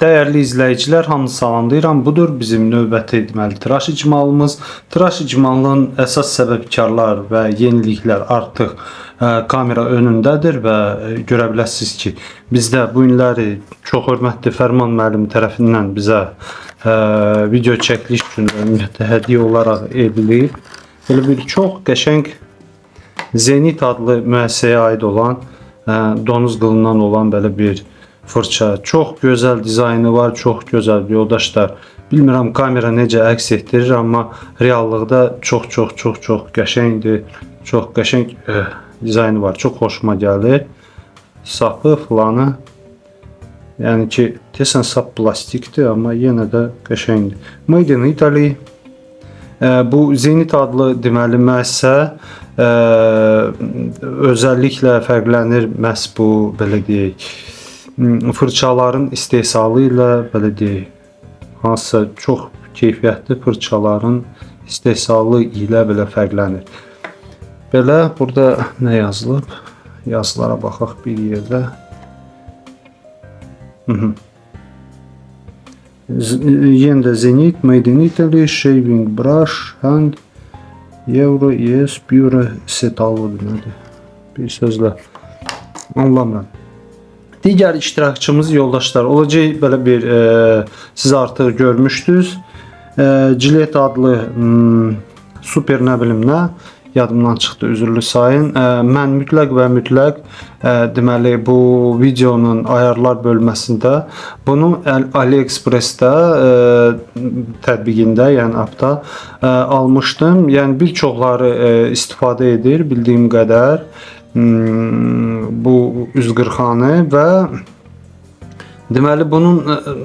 Dəyərli izləyicilər, hamınızı salamlayıram. Budur bizim növbəti deməli tıraş icmalımız. Tıraş icmalının əsas səbəbkarlar və yeniliklər artıq kamera önündədir və görə biləsiniz ki, bizdə bu günləri çox hörmətli Fərman müəllim tərəfindən bizə video çəkiliş üçün ümumiyyətlə hədiyyə olaraq edilib. Belə bir çox qəşəng Zenit adlı müəssisəyə aid olan donuz qılından olan belə bir fırça. Çox gözəl dizaynı var, çox gözəl yoldaşlar. Bilmirəm kamera necə əks etdirir, amma reallıqda çox qəşəngdir. Çox qəşəng dizaynı var. Çox xoşuma gəlir. Sapı filanı. Yəni ki, desən sap plastikdir, amma yenə də qəşəngdir. Made in Italy. Bu Zenit adlı deməli müəssisə özəlliklə fərqlənir məhz bu belə deyək fırçaların istehsalı ilə belə deyək hansısa çox keyfiyyətli fırçaların istehsalı ilə belə fərqlənir. Belə burada nə yazılıb? Yazılara baxaq bir yerdə. Yenə də Zenit, Made in Italy, Shaving Brush, Hand, Euro, ES, Pure, Set alıdır. Bir sözlə anlamıram. Digər iştirakçımız yoldaşlar olacaq. Belə bir siz artıq görmüşdünüz. Gillette adlı super nə bilim nə yadımdan çıxdı, üzürlü sayın. Mən mütləq və mütləq deməli bu videonun ayarlar bölməsində bunu AliExpress-də tətbiqində, yəni appda almışdım. Yəni bir çoxları istifadə edir bildiyim qədər bu üz qırxanı və deməli bunun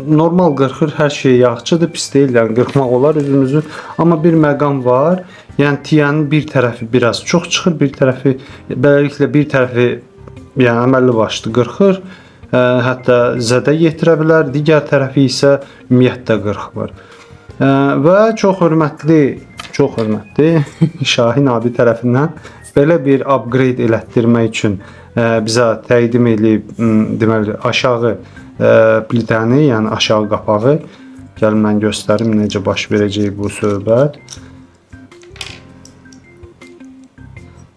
normal qırxır, hər şey yaxşıdır, pis deyil, yəni qırxmaq olar üzümüzü, amma bir məqam var. Yəni tiyənin bir tərəfi biraz çox çıxır, bir tərəfi beləliklə bir tərəfi yəni əməlli başlı qırxır, hətta zədə yetirə bilər, digər tərəfi isə ümumiyyətlə qırxmır. Və çox hörmətli Şahin abi tərəfindən belə bir upgrade elətdirmək üçün bizə təqdim edib deməli aşağı plitəni, yəni aşağı qapağı. Gəlin mən göstərim necə baş verəcək bu söhbət.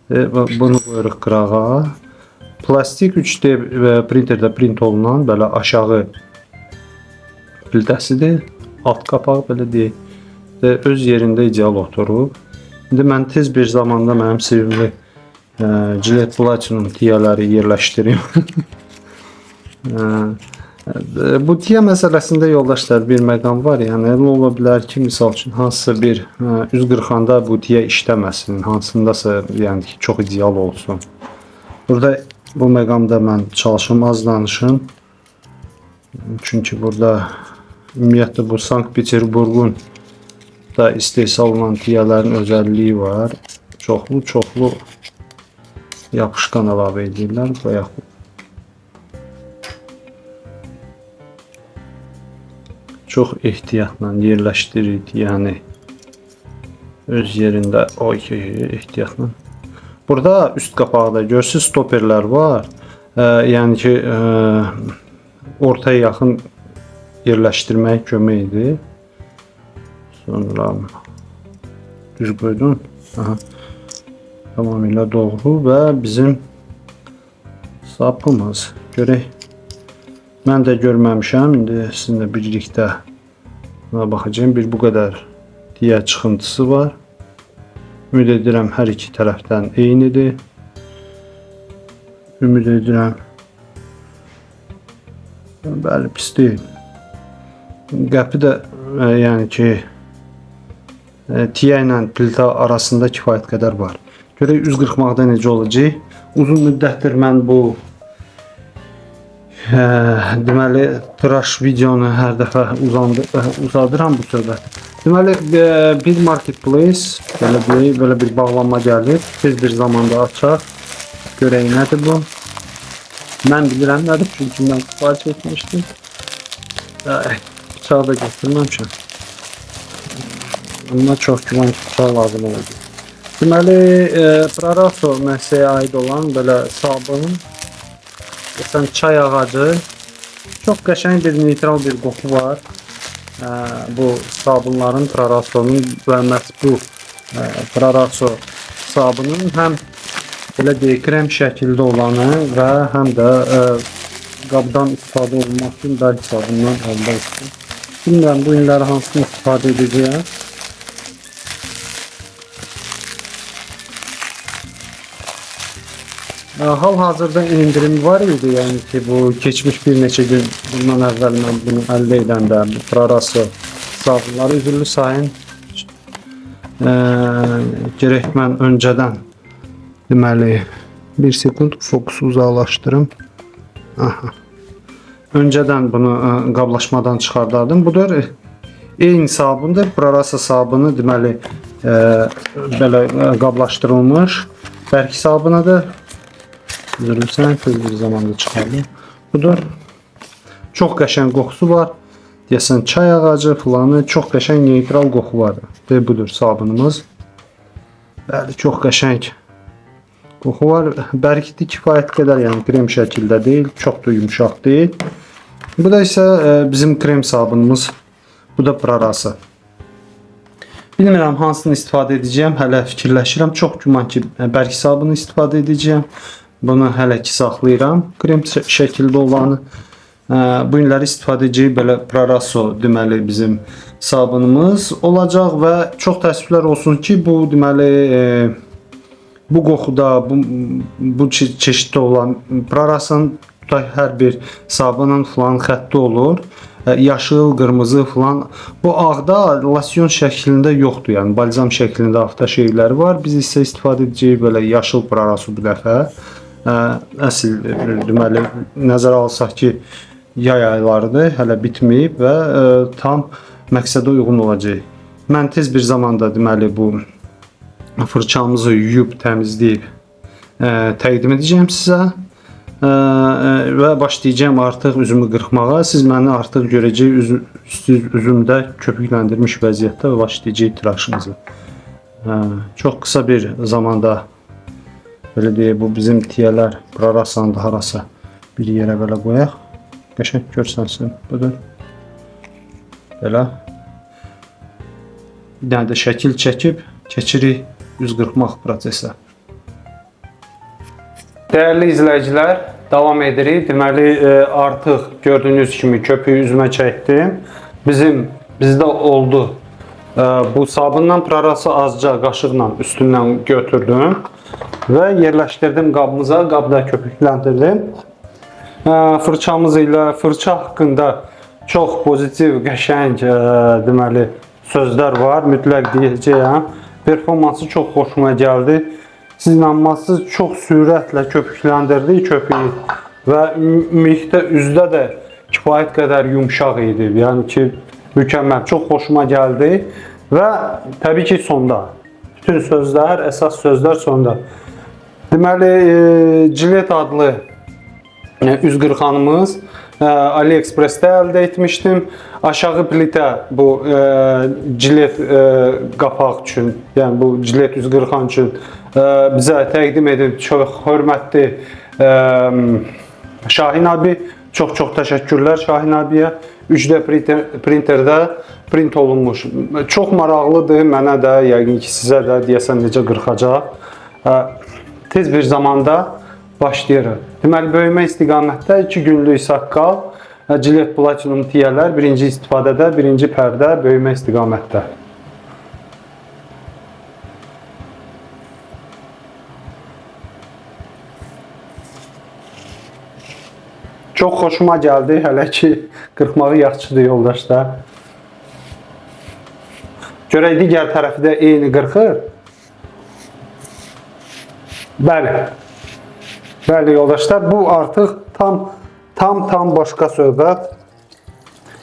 Bunu qoyuruq qırağa. Plastik 3D printerdə print olunan belə aşağı plitəsidir. Alt qapağı belə deyək. Öz yerində ideal oturub. İndi mən tez bir zamanda mənim sevimli Gillette Platinum tiyələri yerləşdirim. Bu tiyə məsələsində yoldaşlar bir məqam var. Yəni elə ola bilər ki, misal üçün hansısa bir üz qırxanda bu tiyə işləməsin, hansındasa yəni ki, çox ideal olsun. Burada bu məqamda mən çalışım az danışım. Çünki burada ümumiyyətlə bu Sankt-Peterburqun da istehsal olunan tiyələrin özəlliyi var. Çoxlu yapışqan əlavə edirlər və yaxud çox ehtiyatla yerləşdiririk, yəni öz yerində ehtiyatla. Burada üst qapaqda görürsünüz stoperlər var. Yəni ki ortaya yaxın yerləşdirməyə kömək edir. Sonra düz qoydum. Tamamilə doğru və bizim sapımız. Görək. Mən də görməmişəm. İndi sizinlə birlikdə baxacağım. Bir bu qədər tiyə çıxıntısı var. Ümid edirəm hər iki tərəfdən eynidir. Ümid edirəm. Bəli, pis deyil. Qəpi də yəni ki tiyə ilə plita arasında kifayət qədər var. Görək üz qırxmaqda necə olacaq. Uzun müddətdir mən bu deməli tıraş videonu hər dəfə uzadıram bu söhbət. Deməli bir marketplace belə bir bağlanma gəlir. Tez bir zamanda açaq. Görək nədir bu. Mən bilirəm nədir, çünki mən sifariş etmişdim. Bıçağı da götürməmişəm. Amma çox güman ki, bıçaq lazım olacaq. Deməli, Praraso müəssisəyə aid olan belə sabun, çay ağacı, Çox qəşəng bir neytral bir qoxu var. Bu sabunların Prarasonun və məhz bu Praraso sabunun həm belə deyək krem şəkildə olanı və həm də qabdan istifadə olunmaq üçün bərk sabundan əldə etdim. Bilmirəm bu günləri hansını istifadə edəcəyəm. Hal-hazırda indirim var idi, yəni ki bu keçmiş bir neçə gün bundan əvvəl mən bunu əldə edəndə Praraso sabunları üzürlü sayın gerək mən öncədən deməli bir sekund fokusu uzaqlaşdırım. Aha. Öncədən bunu qablaşmadan çıxardardım. Budur eyni sabundur. Praraso sabunu deməli belə qablaşdırılmış bərk sabunudur. Üzülürsən, tez bir zamanda çıxardım. Budur. Çox qəşəng qoxusu var. Deyəsən çay ağacı filanı, çox qəşəng neytral qoxu var. Və budur sabunumuz. Bəli, çox qəşəng qoxu var. Bərkdir kifayət qədər, yəni krem şəkildə deyil, çox da yumşaq deyil. Bu da isə bizim krem sabunumuz. Bu da Praraso. Bilmirəm hansını istifadə edəcəyəm, hələ fikirləşirəm. Çox güman ki, bərk sabunu istifadə edəcəyəm. Bunu hələ ki saxlayıram. Krem şəkildə olanı. Bu günləri istifadə edəcəyik belə Praraso deməli bizim sabunumuz olacaq və çox təəssüflər olsun ki, bu deməli bu qoxuda bu çeşiddə olan Prarasonun hər bir sabunun falan xətti olur. Yaşıl, qırmızı falan. Bu ağda lasyon şəklində yoxdur, yəni balzam şəklində ağda şeyləri var. Biz isə istifadə edəcəyik belə yaşıl Praraso bu dəfə. Əsl deməli nəzərə alsaq ki, yay aylarıdır, hələ bitməyib və tam məqsədə uyğun olacaq. Mən tez bir zamanda deməli bu fırçamızı yuyub təmizləyib təqdim edəcəm sizə və başlayacağım artıq üzümü qırxmağa. Siz məni artıq görəcək üzümdə köpükləndirmiş vəziyyətdə və başlayacaq tıraşınızı. Çox qısa bir zamanda belə deyək, bu bizim tiyələr Prarasonu da harasa bir yerə belə qoyaq. Qəşəng görsənsin. Budur. Belə. Bir dənə də şəkil çəkib keçirik üz qırxmaq prosesə. Dəyərli izləyicilər, davam edirik. Deməli, artıq gördüyünüz kimi köpüyü üzümə çəkdim. Bizdə oldu. Bu sabundan Praraso azca qaşıqla üstündən götürdüm və yerləşdirdim qabımıza. Qabda köpükləndirdim. Fırçamız ilə fırça haqqında çox pozitiv, qəşəng deməli sözlər var. Mütləq deyəcəyəm. Performansı çox xoşuma gəldi. Siz inanmazsınız, çox sürətlə köpükləndirdi köpüyü və ümumilikdə üzdə də kifayət qədər yumşaq idi. Yəni ki, mükəmməl, çox xoşuma gəldi və təbii ki, sonda. Bütün sözlər, əsas sözlər sonda. Deməli, Gillette adlı üz qırxanımız AliExpress'də əldə etmişdim. Aşağı plitə bu Gillette qapaq üçün, yəni bu Gillette üz qırxan üçün bizə təqdim edib çox hörmətli Şahin abi. Çox təşəkkürlər Şahin abiyə. 3D printerdə print olunmuş. Çox maraqlıdır mənə də, yəqin ki sizə də deyəsən necə qırxacaq. Tez bir zamanda başlayırıq. Deməli, böyümə istiqamətdə 2 günlük saqqal, Gillette Platinum tiyələr, birinci istifadədə, birinci pərdə, böyümə istiqamətdə. Çox xoşuma gəldi, hələ ki qırxmağı yaxşıdır yoldaşlar. Görək digər tərəfi də eyni qırxır. Bəli yoldaşlar, bu artıq tam başqa söhbət.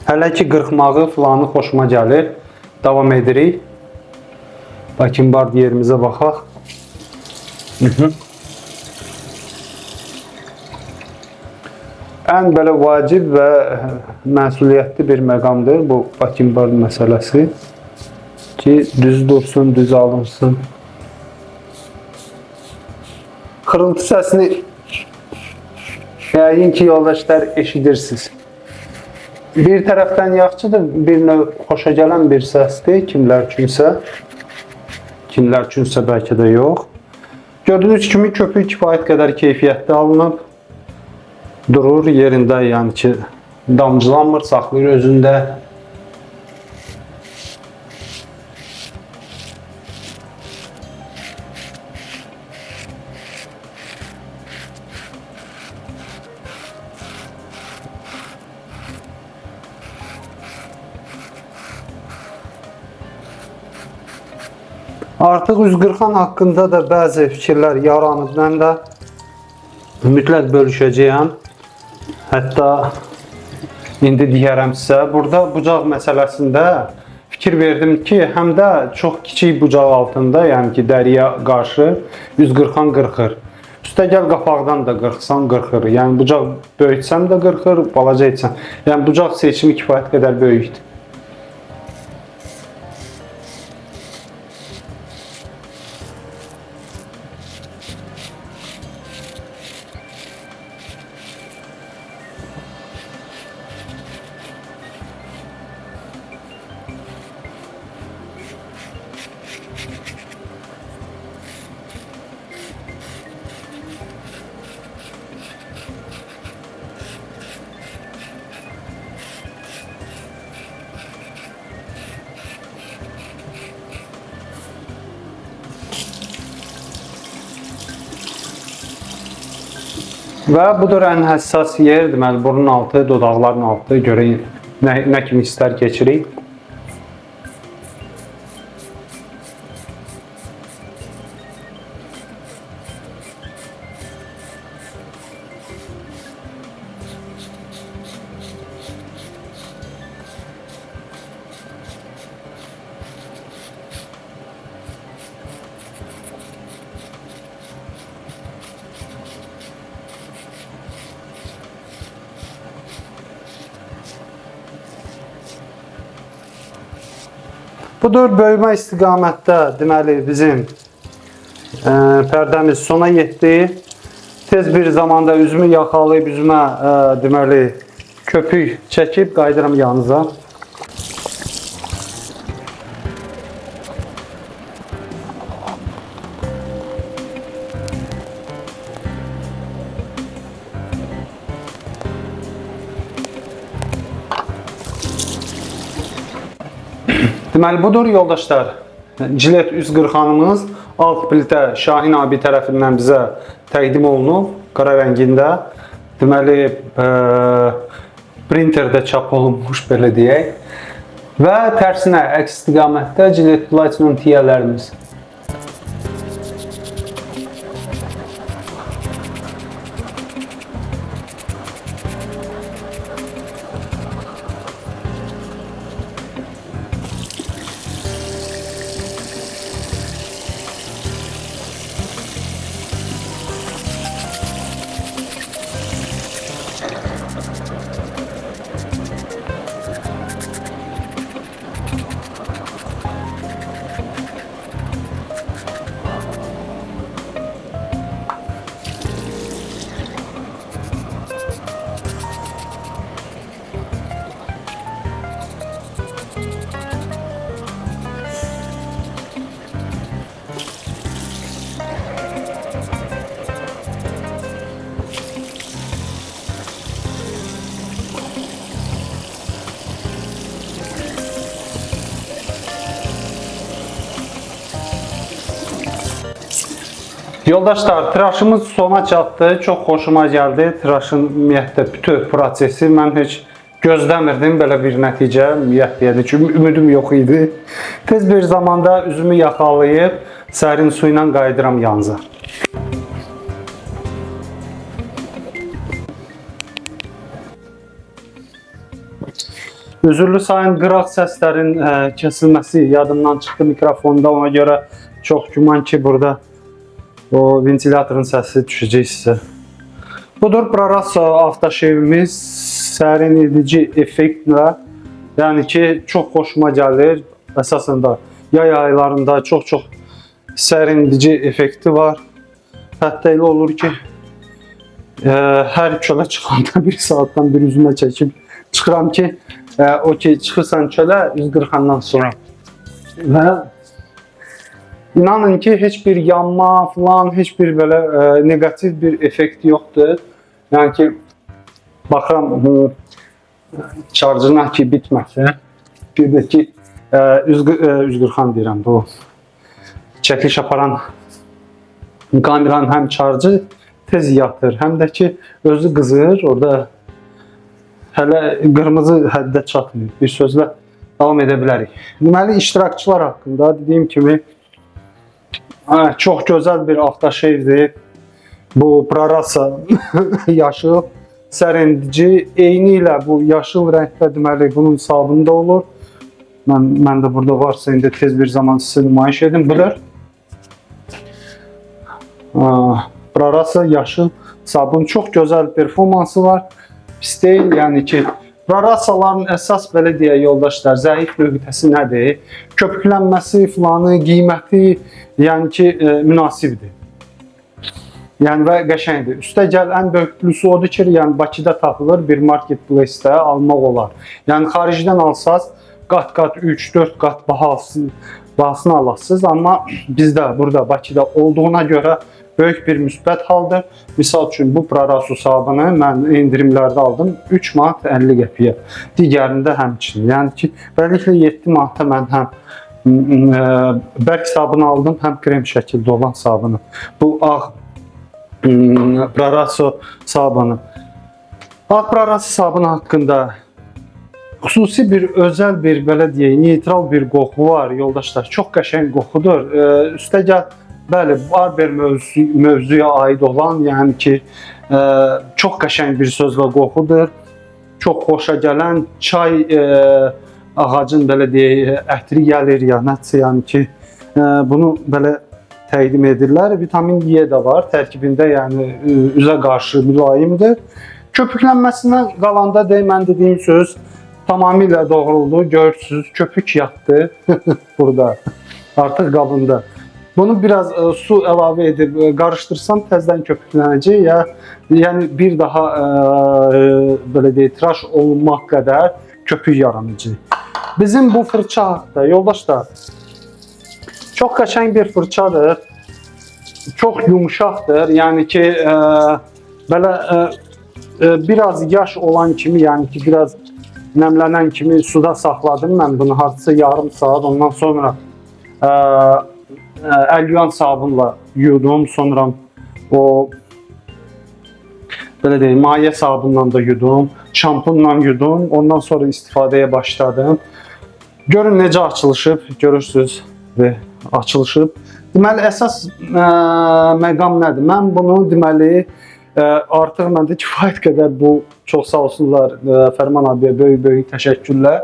Hələ ki qırxmağı filanı xoşuma gəlir. Davam edirik. Bakınbard yerimizə baxaq. Ən belə vacib və məsuliyyətli bir məqamdır bu bakınbard məsələsi ki, düz dursun, düz alınsın. Xırıltı səsini yəqin ki, yoldaşlar eşidirsiniz. bir tərəfdən yaxşıdır, bir növ xoşa gələn bir səsdir kimlər üçünsə bəlkə də yox. Gördüyünüz kimi köpük kifayət qədər keyfiyyətli alınıb. Durur yerində, yəni ki, damcılanmır, saxlayır özündə. Artıq 140-an haqqında da bəzi fikirlər yaranıb. Mən də mütləq bölüşəcəyəm. Hətta indi deyərəm sizə. Burada bucaq məsələsində fikir verdim ki, həm də çox kiçik bucaq altında, yəni ki, dəriyə qarşı 140-an qırxır. Üstəgəl qapaqdan da qırxsan qırxır. Yəni bucaq böyütsəm də qırxır, balaca etsən. Yəni bucaq seçimi kifayət qədər böyükdür. Və budur ən həssas yer, deməli burun altı, dodaqların altı, görək nə kimi hisslər keçirik. Budur böyümə istiqamətdə, deməli bizim pərdəmiz sona yetdi. Tez bir zamanda üzümü yaxalayıb üzümə deməli köpük çəkib qayıdıram yanınıza. Deməli budur yoldaşlar, Jilet 140-anımız alt plitə Şahin abi tərəfindən bizə təqdim olunub, qara rəngində. Deməli printerdə çap olunmuş, belə deyək. Və tərsinə, əks istiqamətdə Jilet Platinum tiyələrimiz. Yoldaşlar, tıraşımız sona çatdı. Çox xoşuma gəldi. Tıraşın ümumiyyətlə bütün prosesi. Mən heç gözləmirdim belə bir nəticə. Ümumiyyətlə, yəni ki, ümidim yox idi. Tez bir zamanda üzümü yaxalayıb sərin su ilə qayıdıram yanınıza. Üzürlü sayın qıraq səslərin kəsilməsi yadımdan çıxdı mikrofonda. Ona görə çox güman ki, burada o ventilatorun səsi düşəcək sizə. Budur Brarasso avtoşevimiz sərin edici effektlə. Yəni ki, çox xoşuma gəlir. Əsasən də yay aylarında çox sərin edici effekti var. Hətta elə olur ki, hər kölə çıxanda bir saatdan bir üzümə çəkib Çıxıram ki, o ki çıxırsan çölə 140-dan sonra. Və inanın ki, heç bir yanma falan, heç bir belə negativ bir effekt yoxdur. Yəni ki, baxıram şarjına ki bitməsin. Bir də ki, 140 deyirəm, bu çəkiliş aparan kameranın həm şarjı tez yatır, həm də ki, özü qızır. Orada hələ qırmızı həddə çatmır. Bir sözlə davam edə bilərik. Deməli, iştirakçılar haqqında dediyim kimi çox gözəl bir avtoşevdir. Bu Prarasa yaşıl sərindici, eyni ilə bu yaşıl rəngdə deməli bunun sabunu da olur. Mən də burada varsa indi tez bir zaman sizə nümayiş edim. Budur. Prarasa yaşıl sabun çox gözəl performansı var. Pis deyil, yəni ki, Prarasaların əsas belə deyə yoldaşlar, zəif nöqtəsi nədir? Köpüklənməsi, filanı, qiyməti, yəni ki, münasibdir. Yəni və qəşəngdir. Üstəgəl ən böyük plusu odur ki, yəni Bakıda tapılır, bir marketplace-də almaq olar. Yəni xaricdən alsaz, qat-qat 3-4 qat bahasını alasınız, amma bizdə burada Bakıda olduğuna görə böyük bir müsbət haldır. Misal üçün bu Praraso sabunu mən indirimlərdə aldım 3 manat 50 qəpiyə. Digərində həmçinin. Yəni ki, beləliklə 7 manata mən həm bərk sabunu aldım, həm krem şəkildə olan sabunu. Bu ağ Praraso sabunu. Ağ Praraso sabunu haqqında xüsusi bir, özəl bir, belə deyək, neytral bir qoxu var, yoldaşlar. Çox qəşəng qoxudur. Üstəgəl, bəli, barber mövzuya aid olan, yəni ki, çox qəşəng bir sözlə qoxudur. Çox xoşa gələn çay ağacın, belə deyək, ətri gəlir, ya nəsə, yəni ki, bunu belə təqdim edirlər. Vitamin E də var tərkibində, yəni üzə qarşı mülayimdir. Köpüklənməsindən qalanda mən dediyim söz tamamilə doğruldu. Görürsünüz, köpük yatdı burada, artıq qabında. Bunu biraz su əlavə edib qarışdırsam təzədən köpüklənəcək, yəni bir daha belə deyək, tıraş olunmaq qədər köpük yaranacaq. Bizim bu fırça haqqında, yoldaşlar, çox qəşəng bir fırçadır, çox yumuşaqdır, yəni ki, belə biraz yaş olan kimi, yəni ki, biraz nəmlənən kimi suda saxladım mən bunu, hardasa yarım saat, ondan sonra əlyuan sabunla yudum, sonra o belə deyim, maye sabunla da yudum, şampunla yudum, ondan sonra istifadəyə başladım. Görün necə açılışıb, görürsünüz və açılışıb. Deməli, əsas məqam nədir? Mən bunu deməli, artıq məndə kifayət qədər bu, çox sağ olsunlar Fərman abiyə böyük təşəkkürlər.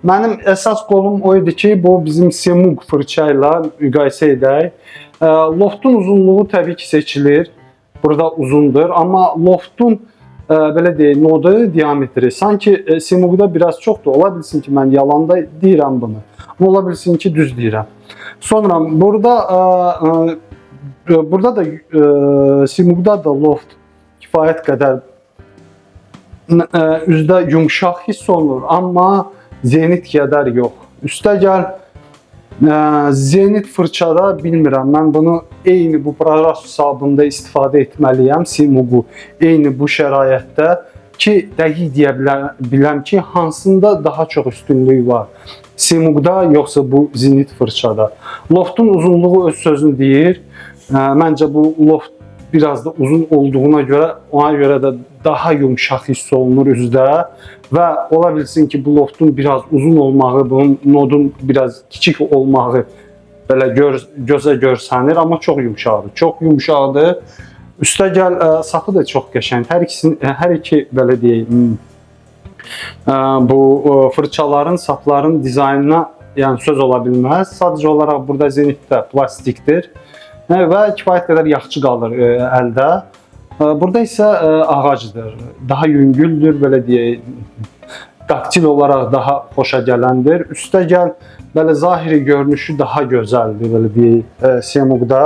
Mənim əsas qolum o idi ki, bu bizim Semug fırça ilə müqayisə edək. Loftun uzunluğu təbii ki seçilir, burada uzundur, amma loftun belə deyək, nodu, diametri sanki Semugda biraz çoxdur. Ola bilsin ki, mən yalanda deyirəm bunu, amma ola bilsin ki, düz deyirəm. Sonra burada da Semugda da loft kifayət qədər üzdə yumuşaq hiss olunur, amma Zenit qədər yox. Üstəgəl Zenit fırçada bilmirəm, mən bunu eyni bu Praraso sabununda istifadə etməliyəm, Semugu eyni bu şəraitdə ki, dəqiq deyə biləm ki, hansında daha çox üstünlüyü var. Semugda yoxsa bu Zenit fırçada. Loftun uzunluğu öz sözünü deyir. Məncə bu loft biraz da uzun olduğuna görə, ona görə də daha yumuşaq hiss olunur üzdə və ola bilsin ki, bu loftun biraz uzun olmağı, bunun nodun biraz kiçik olmağı belə gözə görsənir, amma çox yumuşaqdır. Çox yumuşaqdır. Üstəgəl sapı da çox qəşəng. Hər iki belə deyək, bu fırçaların, sapların dizaynına yəni söz ola bilməz. Sadəcə olaraq burada Zenitdə plastikdir və kifayət qədər yaxşı qalır əldə. Burada isə ağacdır, daha yüngüldür, belə deyək, taktil olaraq daha xoşa gələndir. Üstəgəl belə zahiri görünüşü daha gözəldir, belə deyək, Semugda.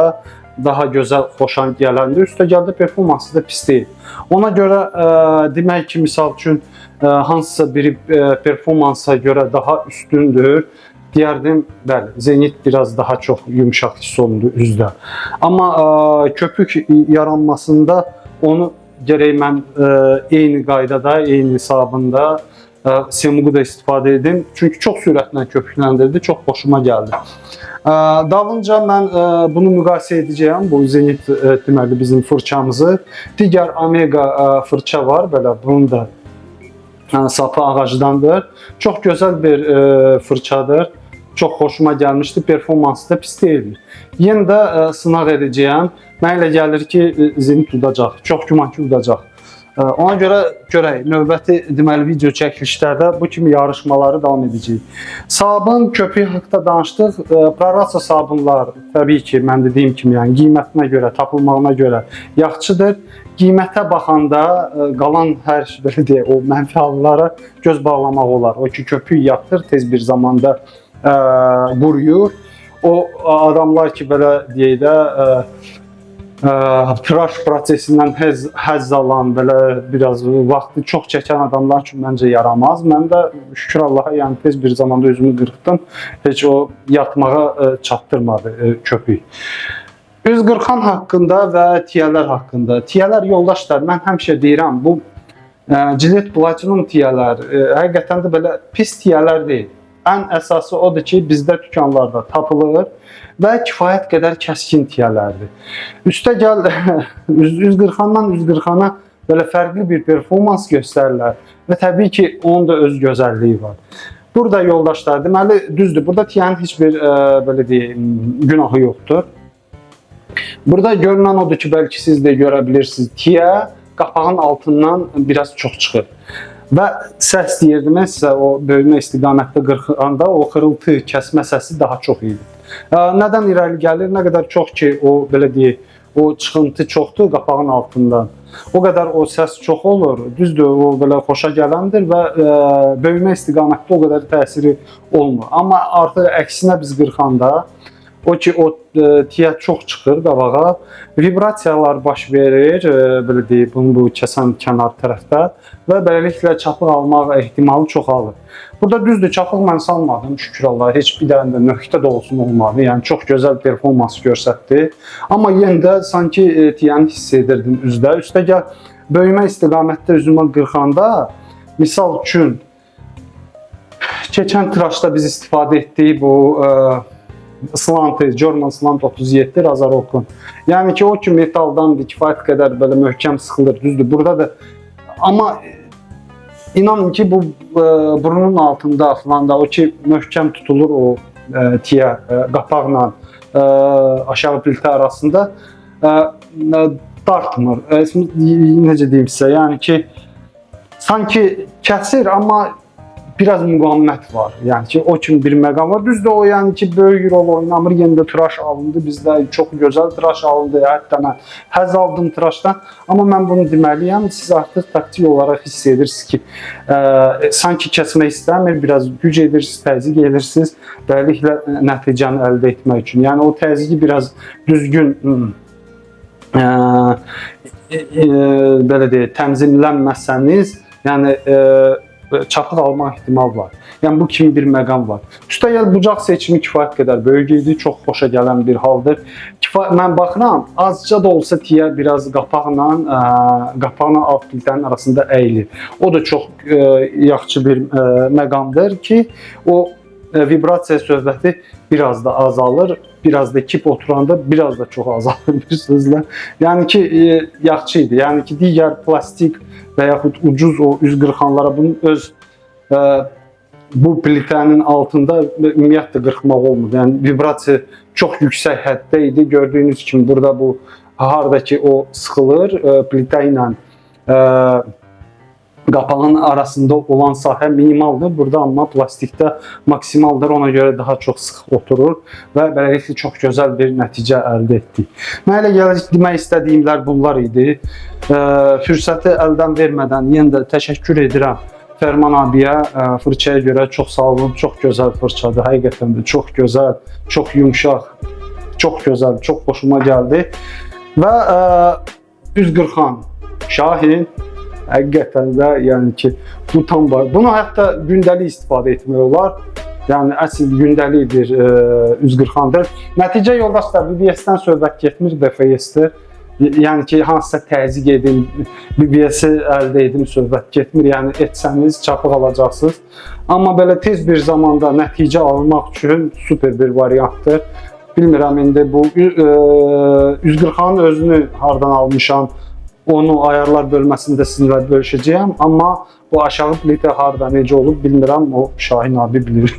daha gözəl, xoşan gələndir. Üstəgəldə performansı da pis deyil. Ona görə demək ki, misal üçün hansısa biri performansa görə daha üstündür. Deyərdim, bəli, Zenit biraz daha çox yumşaq hiss olundu üzdə. Amma köpük yaranmasında onu gərək mən eyni qaydada, eyni hesabında Semuqu da istifadə edim. Çünki çox sürətlə köpükləndirdi, çox xoşuma gəldi. Dalınca mən bunu müqayisə edəcəyəm, bu Zenit deməli bizim fırçamızı. Digər Omega fırça var, belə bunun da sapı ağacdandır. Çox gözəl bir fırçadır. Çox xoşuma gəlmişdi, performansı da pis deyildi. Yenə də sınaq edəcəyəm. Mənə elə gəlir ki, Zenit udacaq, çox güman ki udacaq. Ona görə görək, növbəti deməli video çəkilişlərdə bu kimi yarışmaları davam edəcəyik. Sabun, köpüyü haqqında danışdıq. Prorasa sabunlar təbii ki, mən dediyim kimi, yəni qiymətinə görə, tapılmağına görə yaxşıdır. Qiymətə baxanda qalan hər belə deyək, o mənfi hallara göz bağlamaq olar. O ki, köpüyü yatır, tez bir zamanda quruyur. O adamlar ki, belə deyək də, tıraş prosesindən həzz alan, belə biraz vaxtı çox çəkən adamlar üçün məncə yaramaz. Mən də şükür Allaha, yəni tez bir zamanda özümü qırxdım. Heç o yatmağa çatdırmadı köpük. Üz qırxan haqqında və tiyələr haqqında. Tiyələr yoldaşlar, mən həmişə deyirəm, bu Gillette Platinum tiyələr həqiqətən də belə pis tiyələr deyil. Ən əsası odur ki, bizdə dükanlarda tapılır və kifayət qədər kəskin tiyələrdir. Üstəgəl üz qırxandan üz qırxana belə fərqli bir performans göstərirlər və təbii ki, onun da öz gözəlliyi var. Burada yoldaşlar, deməli düzdür, burada tiyənin heç bir belə deyim, günahı yoxdur. Burada görünən odur ki, bəlkə siz də görə bilirsiniz, tiyə qapağın altından biraz çox çıxır. Və səs deyirdim, sizə o böyümə istiqamətdə qırxanda o xırıltı, kəsmə səsi daha çox idi. Nədən irəli gəlir? Nə qədər çox ki, o belə deyək, o çıxıntı çoxdur qapağın altından. O qədər o səs çox olur, düzdür, o belə xoşa gələndir və böyümə istiqamətdə o qədər təsiri olmur. Amma artıq əksinə biz qırxanda, o ki, o tiyə çox çıxır qabağa, vibrasiyalar baş verir, belə deyək, bunu bu kəsən kənar tərəfdə və beləliklə çapıq almaq ehtimalı çoxalır. Burada düzdür, çapıq mən salmadım, şükür Allah, heç bir dənə də nöqtə də olsun olmadı, yəni çox gözəl performans göstərdi. Amma yenə də sanki tiyəni hiss edirdim üzdə. Üstəgəl, böyümə istiqamətdə üzümə qırxanda, misal üçün, keçən tıraşda biz istifadə etdik bu Slantı, German Slant 37 Razorokun. Yəni ki, o ki metaldandır, kifayət qədər belə möhkəm sıxılır, düzdür. Burada da, amma inanın ki, bu burnun altında falan da o ki möhkəm tutulur o tiyə qapaqla aşağı plitə arasında dartmır. Necə deyim sizə, yəni ki, sanki kəsir, amma biraz müqavimət var. Yəni ki, o kimi bir məqam var. Düzdür, o yəni ki, böyük rol oynamır. Yenə də tıraş alındı. Bizdə çox gözəl tıraş alındı. Hətta mən həzz aldım tıraşdan. Amma mən bunu deməliyəm. Siz artıq taktik olaraq hiss edirsiniz ki, sanki kəsmək istəmir. Biraz güc edirsiniz, təzyiq edirsiniz. Beləliklə nəticəni əldə etmək üçün. Yəni o təzyiqi biraz düzgün belə deyək, təmzinlənməsəniz, yəni çapıq alma ehtimal var. Yəni bu kimi bir məqam var. Üstəgəl bucaq seçimi kifayət qədər böyük idi, çox xoşa gələn bir haldır. Mən baxıram, azca da olsa tiyə biraz qapaqla alt plitənin arasında əyilir. O da çox yaxşı bir məqamdır ki, o vibrasiya söhbəti biraz da azalır, biraz da kip oturanda biraz da çox azalır bir sözlə. Yəni ki, yaxşı idi. Yəni ki, digər plastik və yaxud ucuz o üz qırxanlara bunun öz bu plitənin altında ümumiyyətlə qırxmaq olmur. Yəni vibrasiya çox yüksək həddə idi. Gördüyünüz kimi burada bu hardakı o sıxılır plitə ilə qapağın arasında olan sahə minimaldır. Burada amma plastikdə maksimaldır. Ona görə daha çox sıx oturur və beləliklə çox gözəl bir nəticə əldə etdik. Mən elə gəlir demək istədiyimlər bunlar idi. Fürsəti əldən vermədən yenə də təşəkkür edirəm Fərman abiyə, fırçaya görə çox sağ olun. Çox gözəl fırçadır. Həqiqətən də çox gözəl, çox yumşaq. Çox gözəl, çox xoşuma gəldi. Və 140 Şahin həqiqətən də yəni ki, bu tam var. Bunu hətta gündəlik istifadə etmək olar. Yəni əsl gündəlikdir 140-dır. Nəticə yoldaşlar, BBS-dən söhbət getmir, DFS-dir. Yəni ki, hansısa təzyiq edin, BBS-i əldə edin, söhbət getmir. Yəni etsəniz çapıq alacaqsınız. Amma belə tez bir zamanda nəticə almaq üçün super bir variantdır. Bilmirəm indi bu 140-nın özünü hardan almışam. Onu ayarlar bölməsində sizinlə bölüşəcəyəm. Amma bu aşağı plitə harda, necə olub bilmirəm. O Şahin abi bilir.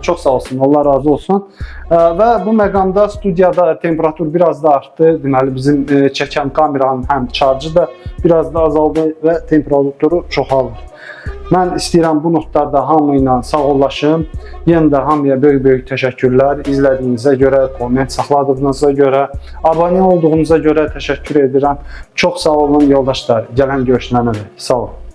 Çox sağ olsun, Allah razı olsun. Və bu məqamda studiyada temperatur biraz da artdı. Deməli, bizim çəkən kameranın həm şarjı da biraz da azaldı və temperaturu çoxalır. Mən istəyirəm bu notlarda hamı ilə sağollaşım. Yenə də hamıya böyük təşəkkürlər. İzlədiyinizə görə, komment saxladığınıza görə, abunə olduğunuza görə təşəkkür edirəm. Çox sağ olun yoldaşlar. Gələn görüşlərə dək. Sağ olun.